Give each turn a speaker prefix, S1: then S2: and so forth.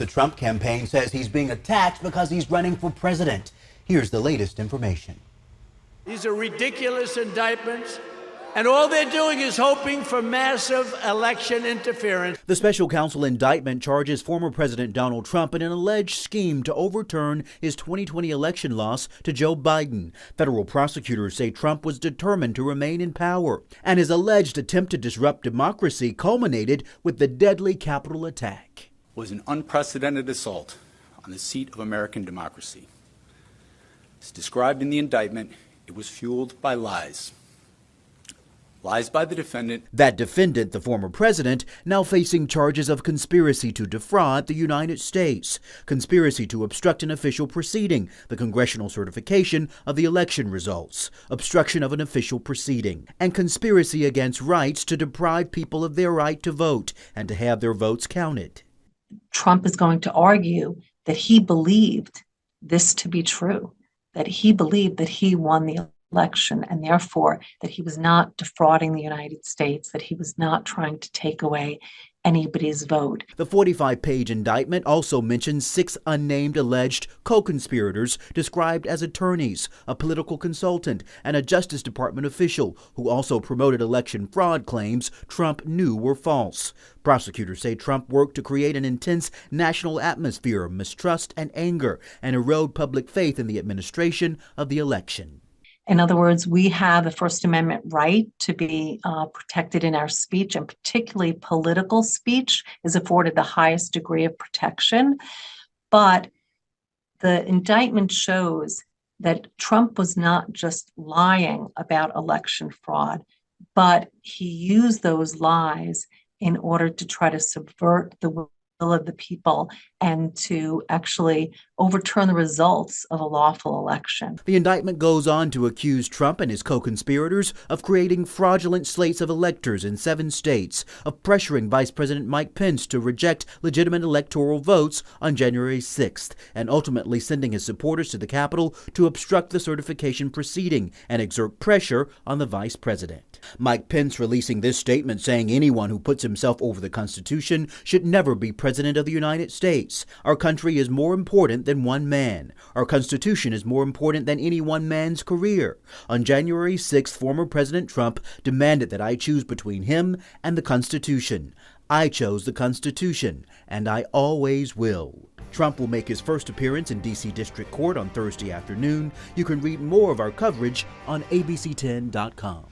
S1: The Trump campaign says he's being attacked because he's running for president. Here's the latest information.
S2: These are ridiculous indictments, and all they're doing is hoping for massive election interference.
S3: The special counsel indictment charges former President Donald Trump in an alleged scheme to overturn his 2020 election loss to Joe Biden. Federal prosecutors say Trump was determined to remain in power, and his alleged attempt to disrupt democracy culminated with the deadly Capitol attack.
S4: Was an unprecedented assault on the seat of American democracy. As described in the indictment, it was fueled by lies. Lies by the defendant.
S3: That defendant, the former president, now facing charges of conspiracy to defraud the United States, conspiracy to obstruct an official proceeding, the congressional certification of the election results, obstruction of an official proceeding, and conspiracy against rights to deprive people of their right to vote and to have their votes counted.
S5: Trump is going to argue that he believed this to be true, that he believed that he won the election and therefore that he was not defrauding the United States, that he was not trying to take away anybody's vote.
S3: The 45-page indictment also mentions 6 unnamed alleged co-conspirators described as attorneys, a political consultant, and a Justice Department official who also promoted election fraud claims Trump knew were false. Prosecutors say Trump worked to create an intense national atmosphere of mistrust and anger and erode public faith in the administration of the election.
S5: In other words, we have the First Amendment right to be protected in our speech, and particularly political speech is afforded the highest degree of protection. But the indictment shows that Trump was not just lying about election fraud, but he used those lies in order to try to subvert the will of the people and to actually overturn the results of a lawful election.
S3: The indictment goes on to accuse Trump and his co-conspirators of creating fraudulent slates of electors in 7 states, of pressuring Vice President Mike Pence to reject legitimate electoral votes on January 6th, and ultimately sending his supporters to the Capitol to obstruct the certification proceeding and exert pressure on the vice president. Mike Pence releasing this statement saying anyone who puts himself over the Constitution should never be President of the United States. Our country is more important than one man. Our Constitution is more important than any one man's career. On January 6th, former President Trump demanded that I choose between him and the Constitution. I chose the Constitution, and I always will. Trump will make his first appearance in D.C. District Court on Thursday afternoon. You can read more of our coverage on abc10.com.